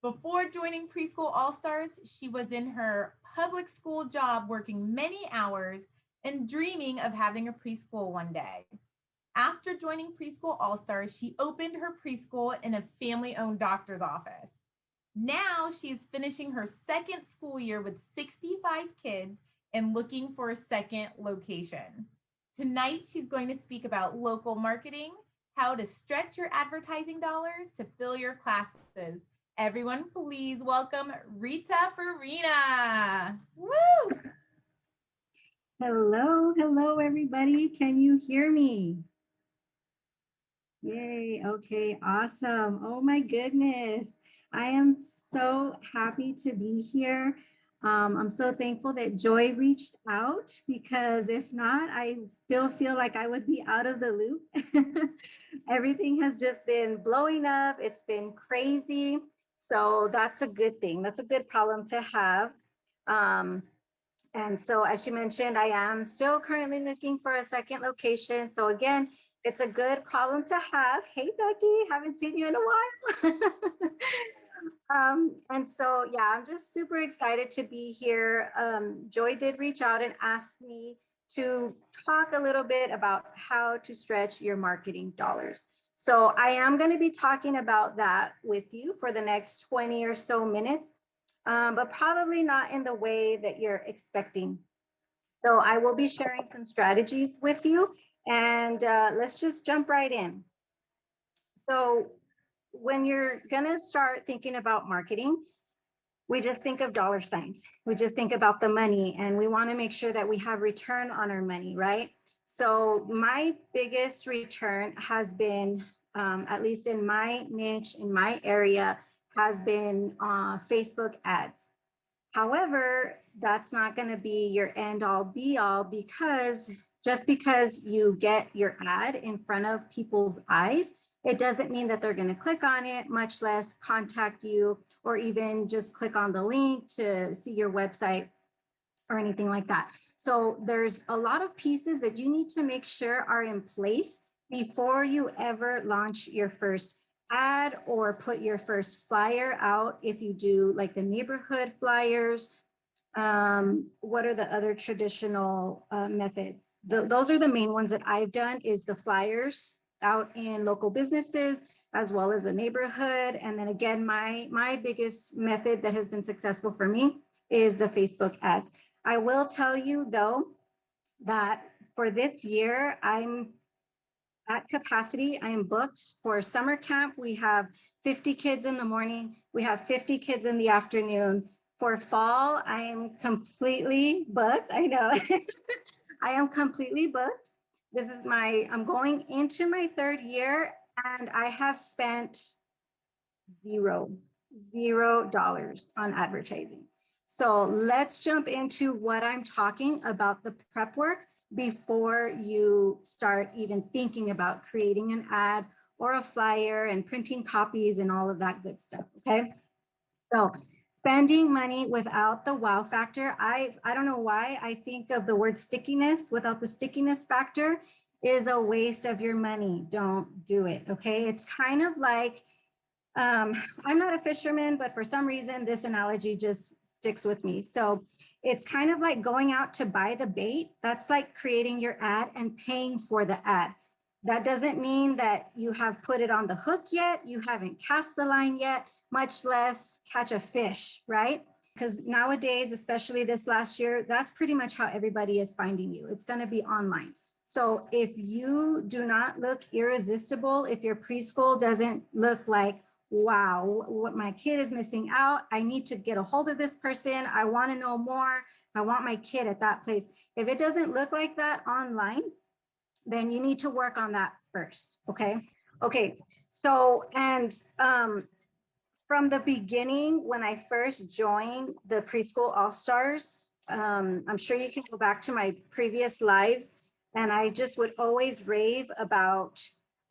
Before joining Preschool All-Stars, she was in her public school job working many hours and dreaming of having a preschool one day. After joining Preschool All-Stars, she opened her preschool in a family-owned doctor's office. Now she's finishing her second school year with 65 kids and looking for a second location. Tonight, she's going to speak about local marketing, how to stretch your advertising dollars to fill your classes. Everyone, please welcome Rita Farina. Woo! Hello, everybody. Can you hear me? Yay, okay, awesome. Oh my goodness. I am so happy to be here. I'm so thankful that Joy reached out because if not, I still feel like I would be out of the loop. Everything has just been blowing up. It's been crazy. So that's a good thing. That's a good problem to have. And so, as you mentioned, I am still currently looking for a second location. So again, it's a good problem to have. Hey, Becky, haven't seen you in a while. And so, yeah, I'm just super excited to be here. Joy did reach out and ask me to talk a little bit about how to stretch your marketing dollars. So I am going to be talking about that with you for the next 20 or so minutes, but probably not in the way that you're expecting. So I will be sharing some strategies with you, and let's just jump right in. So when you're going to start thinking about marketing, we just think of dollar signs. We just think about the money, and we want to make sure that we have return on our money, right? So my biggest return has been, at least in my niche, in my area, has been Facebook ads. However, that's not going to be your end all be all, because just because you get your ad in front of people's eyes, it doesn't mean that they're going to click on it, much less contact you or even just click on the link to see your website or anything like that. So there's a lot of pieces that you need to make sure are in place before you ever launch your first ad or put your first flyer out. If you do like the neighborhood flyers, what are the other traditional methods? Those are the main ones that I've done, is the flyers out in local businesses as well as the neighborhood. And then again, my biggest method that has been successful for me is the Facebook ads. I will tell you though, that for this year, I'm at capacity. I am booked for summer camp. We have 50 kids in the morning. We have 50 kids in the afternoon. For fall, I am completely booked. I know. I am completely booked. This is I'm going into my third year, and I have spent $0 on advertising. So let's jump into what I'm talking about, the prep work, before you start even thinking about creating an ad or a flyer and printing copies and all of that good stuff, okay? So spending money without the wow factor, I don't know why I think of the word stickiness without the stickiness factor is a waste of your money. Don't do it, okay? It's kind of like, I'm not a fisherman, but for some reason, this analogy just sticks with me. So it's kind of like going out to buy the bait. That's like creating your ad and paying for the ad. That doesn't mean that you have put it on the hook yet. You haven't cast the line yet, much less catch a fish, right? Because nowadays, especially this last year, that's pretty much how everybody is finding you. It's going to be online. So if you do not look irresistible, if your preschool doesn't look like, wow, what my kid is missing out, I need to get a hold of this person, I want to know more, I want my kid at that place. If it doesn't look like that online, then you need to work on that first, okay? Okay, so, and from the beginning, when I first joined the Preschool All-Stars, I'm sure you can go back to my previous lives, and I just would always rave about,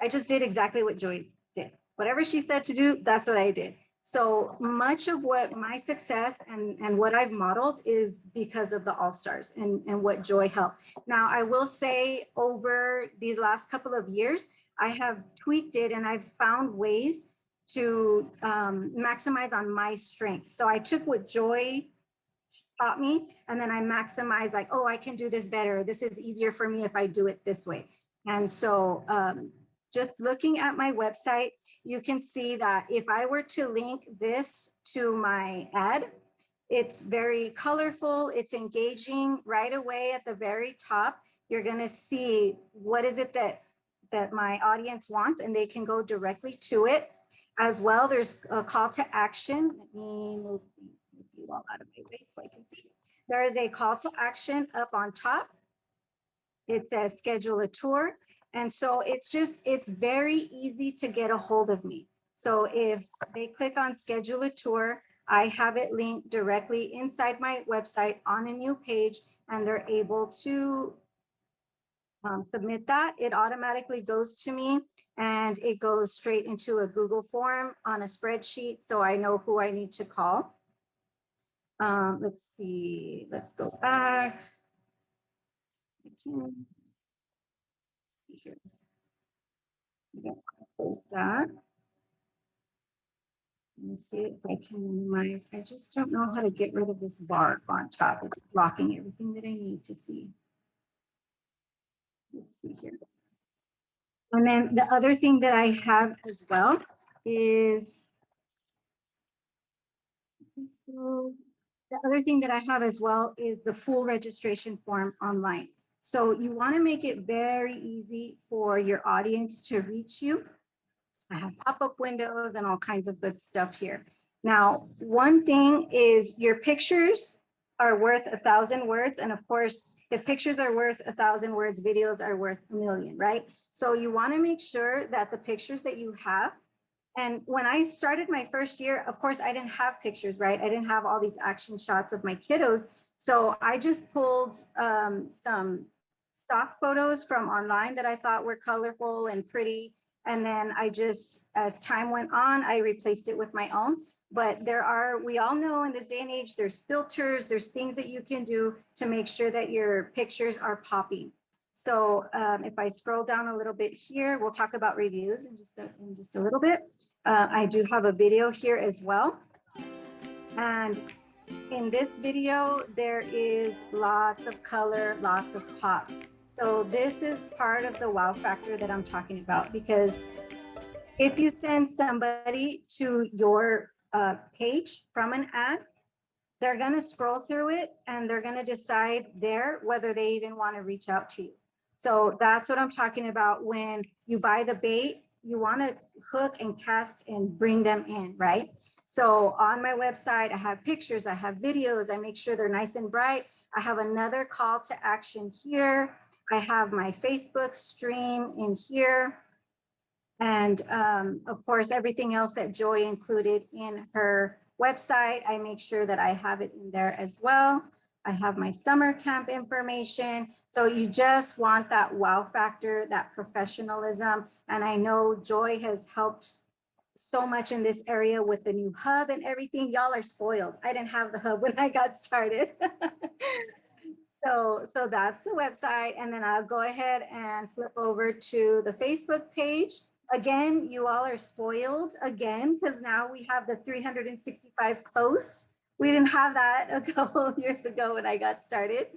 I just did exactly what Joy did. Whatever she said to do, that's what I did. So much of what my success and what I've modeled is because of the All-Stars and what Joy helped. Now, I will say over these last couple of years, I have tweaked it and I've found ways to maximize on my strengths. So I took what Joy taught me, and then I maximized like, oh, I can do this better. This is easier for me if I do it this way. And so just looking at my website, you can see that if I were to link this to my ad, it's very colorful, it's engaging. Right away at the very top, you're gonna see what is it that my audience wants, and they can go directly to it. As well, there's a call to action. Let me move you all out of my way so I can see. There is a call to action up on top. It says schedule a tour. And so it's very easy to get a hold of me. So if they click on schedule a tour, I have it linked directly inside my website on a new page, and they're able to submit that. It automatically goes to me, and it goes straight into a Google form on a spreadsheet, so I know who I need to call. Let's see, let's go back. Okay. See here. I'm gonna close that. Let me see if I can minimize. I just don't know how to get rid of this bar on top. It's blocking everything that I need to see. Let's see here. And then the other thing that I have as well is, the other thing that I have as well is the full registration form online. So you want to make it very easy for your audience to reach you. I have pop-up windows and all kinds of good stuff here. Now, one thing is your pictures are worth 1,000 words. And of course, if pictures are worth 1,000 words, videos are worth 1,000,000, right? So you want to make sure that the pictures that you have, and when I started my first year, of course, I didn't have pictures, right? I didn't have all these action shots of my kiddos. So I just pulled some stock photos from online that I thought were colorful and pretty. And then I just, as time went on, I replaced it with my own. But we all know in this day and age, there's filters, there's things that you can do to make sure that your pictures are popping. So if I scroll down a little bit here, we'll talk about reviews in just a little bit. I do have a video here as well. And in this video, there is lots of color, lots of pop. So this is part of the wow factor that I'm talking about, because if you send somebody to your page from an ad, they're going to scroll through it and they're going to decide there whether they even want to reach out to you. So that's what I'm talking about. When you buy the bait, you want to hook and cast and bring them in, right? So on my website, I have pictures, I have videos, I make sure they're nice and bright. I have another call to action here. I have my Facebook stream in here. And of course, everything else that Joy included in her website, I make sure that I have it in there as well. I have my summer camp information. So you just want that wow factor, that professionalism. And I know Joy has helped so much in this area with the new hub and everything. Y'all are spoiled. I didn't have the hub when I got started. So that's the website. And then I'll go ahead and flip over to the Facebook page. Again, you all are spoiled again, because now we have the 365 posts. We didn't have that a couple of years ago when I got started.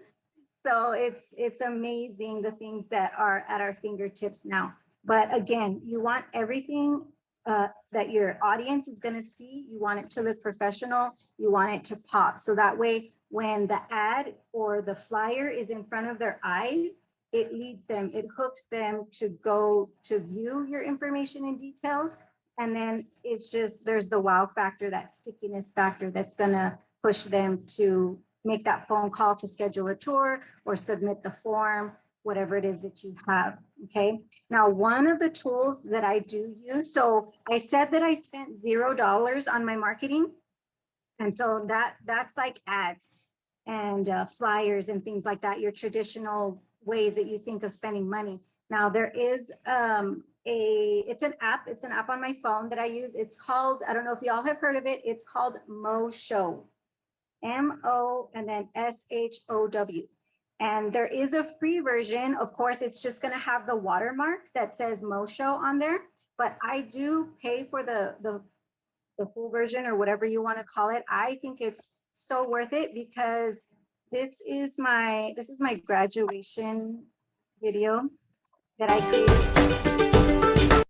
So it's amazing the things that are at our fingertips now. But again, you want everything that your audience is going to see. You want it to look professional. You want it to pop. So that way, when the ad or the flyer is in front of their eyes, it leads them, it hooks them to go to view your information and details. And then it's just, there's the wow factor, that stickiness factor that's gonna push them to make that phone call to schedule a tour or submit the form, whatever it is that you have, okay? Now, one of the tools that I do use, so I said that I spent $0 on my marketing. And so that's like ads and flyers and things like that, your traditional ways that you think of spending money. Now there is it's an app on my phone that I use. It's called, I don't know if y'all have heard of it. It's called MoShow, M-O and then S-H-O-W. And there is a free version. Of course, it's just gonna have the watermark that says MoShow on there. but I do pay for the full version or whatever you want to call it. I think it's so worth it because this is my graduation video that I created.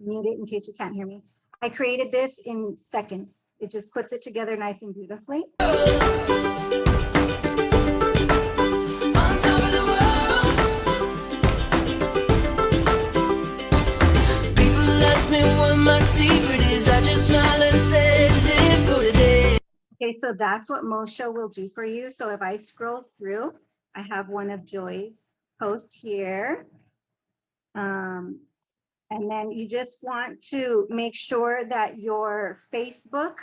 Mute it in case you can't hear me. I created this in seconds. It just puts it together nice and beautifully. My secret is I just smile and say live for today. Okay, so that's what MoShow will do for you. So if I scroll through, I have one of Joy's posts here. And then you just want to make sure that your Facebook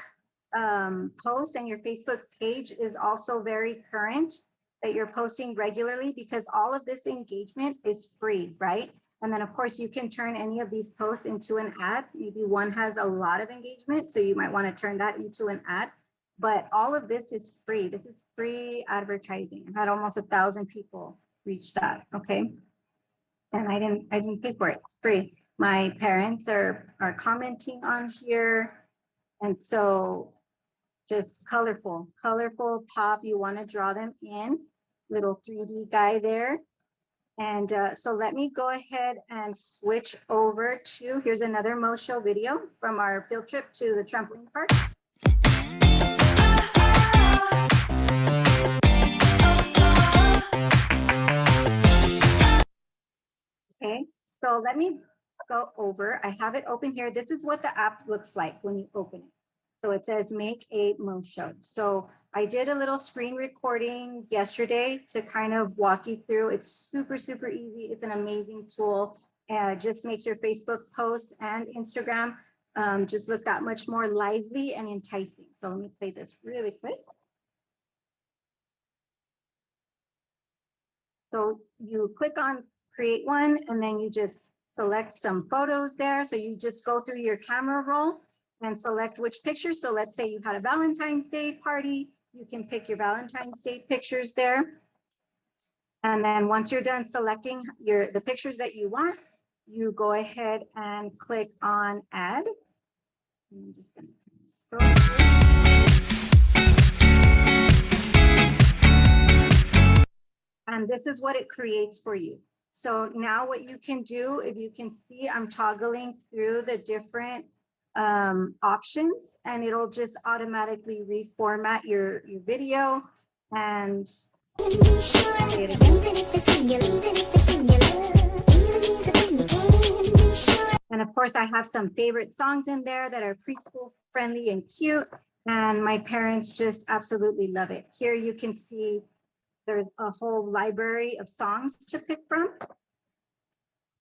post and your Facebook page is also very current, that you're posting regularly, because all of this engagement is free, right? And then of course you can turn any of these posts into an ad. Maybe one has a lot of engagement, so you might want to turn that into an ad. But all of this is free. This is free advertising. I had almost 1,000 people reach that, okay? And I didn't pay for it. It's free. My parents are commenting on here. And so just colorful pop. You want to draw them in. Little 3D guy there. And so let me go ahead and switch over to, here's another MoShow video from our field trip to the trampoline park. Okay, so let me go over. I have it open here. This is what the app looks like when you open it. So it says make a MoShow. So I did a little screen recording yesterday to kind of walk you through. It's super easy. It's an amazing tool. It just makes your Facebook posts and Instagram just look that much more lively and enticing. So let me play this really quick. So you click on create one, and then you just select some photos there. So you just go through your camera roll and select which picture. So let's say you had a Valentine's Day party, you can pick your Valentine's Day pictures there. And then once you're done selecting the pictures that you want, you go ahead and click on add. I'm just gonna scroll through. And this is what it creates for you. So now what you can do, if you can see, I'm toggling through the different options, and it'll just automatically reformat your video and and of course I have some favorite songs in there that are preschool friendly and cute, and my parents just absolutely love it. Here you can see there's a whole library of songs to pick from.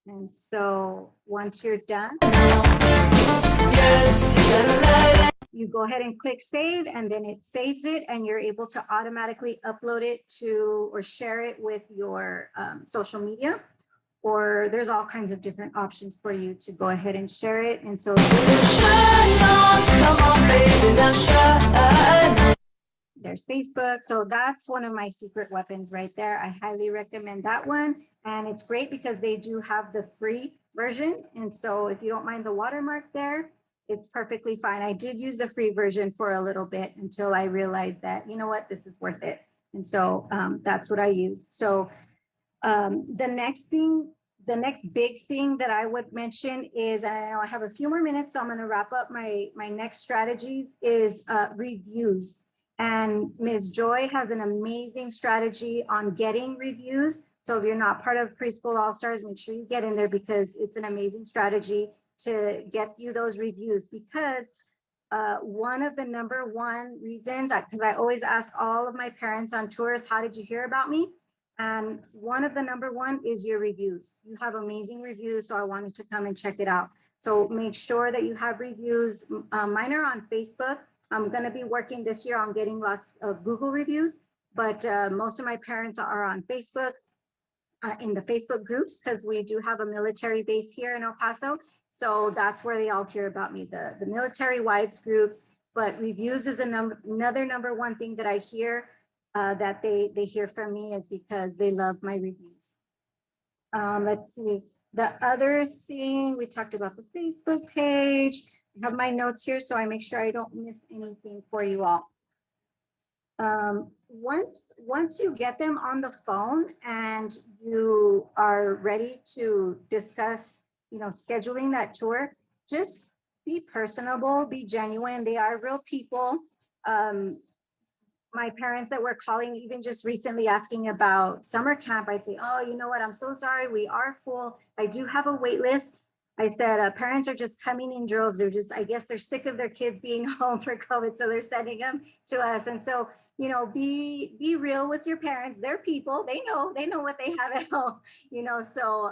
And so once you're done, you go ahead and click save, and then it saves it, and you're able to automatically upload it to or share it with your social media. Or there's all kinds of different options for you to go ahead and share it. And so shine on, come on, baby, now shine. There's Facebook. So that's one of my secret weapons right there. I highly recommend that one. And it's great because they do have the free version. And so if you don't mind the watermark there, it's perfectly fine. I did use the free version for a little bit until I realized that, you know what, this is worth it. And so that's what I use. So the next big thing that I would mention is, and I know I have a few more minutes, so I'm going to wrap up my next strategies, is reviews. And Ms. Joy has an amazing strategy on getting reviews. So if you're not part of Preschool All-Stars, make sure you get in there, because it's an amazing strategy to get you those reviews. Because one of the #1 reasons, because I always ask all of my parents on tours, how did you hear about me? And one of the #1 is your reviews. You have amazing reviews, so I wanted to come and check it out. So make sure that you have reviews. Mine are on Facebook. I'm going to be working this year on getting lots of Google reviews, but most of my parents are on Facebook, in the Facebook groups, because we do have a military base here in El Paso. So that's where they all hear about me, the military wives groups. But reviews is another #1 thing that I hear that they hear from me, is because they love my reviews. Let's see. The other thing, we talked about the Facebook page. I have my notes here, so I make sure I don't miss anything for you all. Once you get them on the phone and you are ready to discuss, scheduling that tour, just be personable, be genuine. They are real people. My parents that were calling even just recently asking about summer camp, I'd say, oh, you know what, I'm so sorry, we are full. I do have a wait list. I said, parents are just coming in droves. I guess they're sick of their kids being home for COVID, so they're sending them to us. And so, be real with your parents. They're people. They know what they have at home, so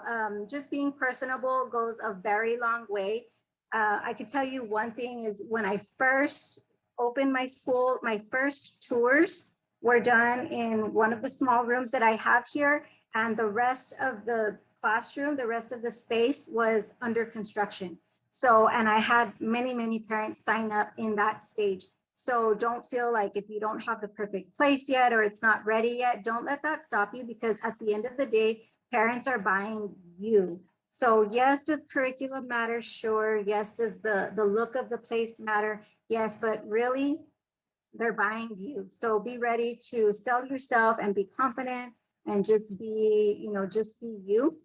just being personable goes a very long way. I could tell you one thing is when I first opened my school, my first tours were done in one of the small rooms that I have here, and the rest of the classroom, the rest of the space was under construction. So, and I had many parents sign up in that stage. So don't feel like if you don't have the perfect place yet or it's not ready yet, don't let that stop you, because at the end of the day, parents are buying you. So yes, does curriculum matter? Sure. Yes, does the look of the place matter? Yes, but really, they're buying you. So be ready to sell yourself and be confident and just be, just be you.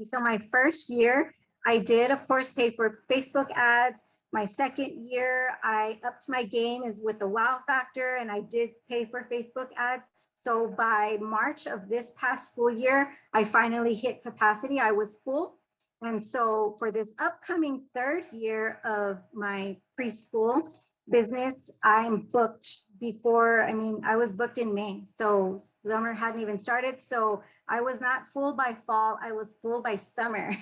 So my first year, I did, of course, pay for Facebook ads. My second year, I upped my game is with the wow factor, and I did pay for Facebook ads. So by March of this past school year, I finally hit capacity. I was full. And so for this upcoming third year of my preschool business, I'm booked I was booked in May. So summer hadn't even started. So I was not full by fall, I was full by summer.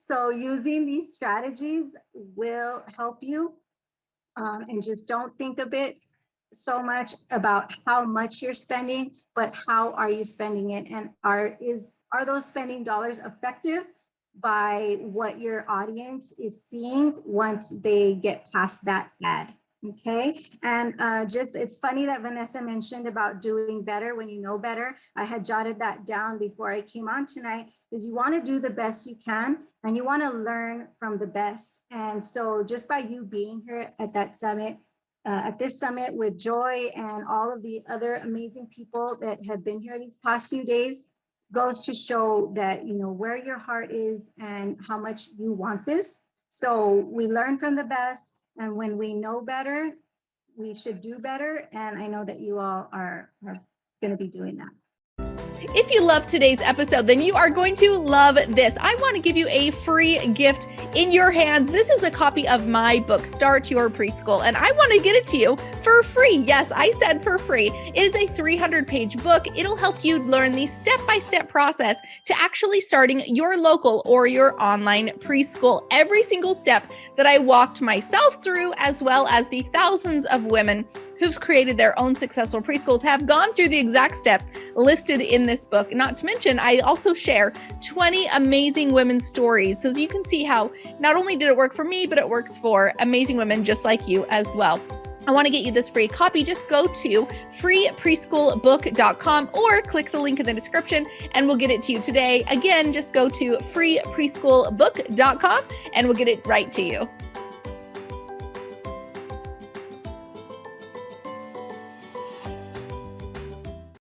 So using these strategies will help you. And just don't think of it so much about how much you're spending, but how are you spending it? And are those spending dollars effective by what your audience is seeing once they get past that ad? Okay. And it's funny that Vanessa mentioned about doing better when you know better. I had jotted that down before I came on tonight, is you want to do the best you can and you want to learn from the best. And so just by you being here at that summit, at this summit with Joy and all of the other amazing people that have been here these past few days, goes to show that, where your heart is and how much you want this. So we learn from the best. And when we know better, we should do better. And I know that you all are going to be doing that. If you love today's episode, then you are going to love this. I want to give you a free gift in your hands. This is a copy of my book, Start Your Preschool, and I want to get it to you for free. Yes, I said for free. It is a 300-page book. It'll help you learn the step-by-step process to actually starting your local or your online preschool. Every single step that I walked myself through, as well as the thousands of women who've created their own successful preschools, have gone through the exact steps listed in this book. Not to mention, I also share 20 amazing women's stories. So you can see how not only did it work for me, but it works for amazing women just like you as well. I want to get you this free copy. Just go to freepreschoolbook.com or click the link in the description and we'll get it to you today. Again, just go to freepreschoolbook.com and we'll get it right to you.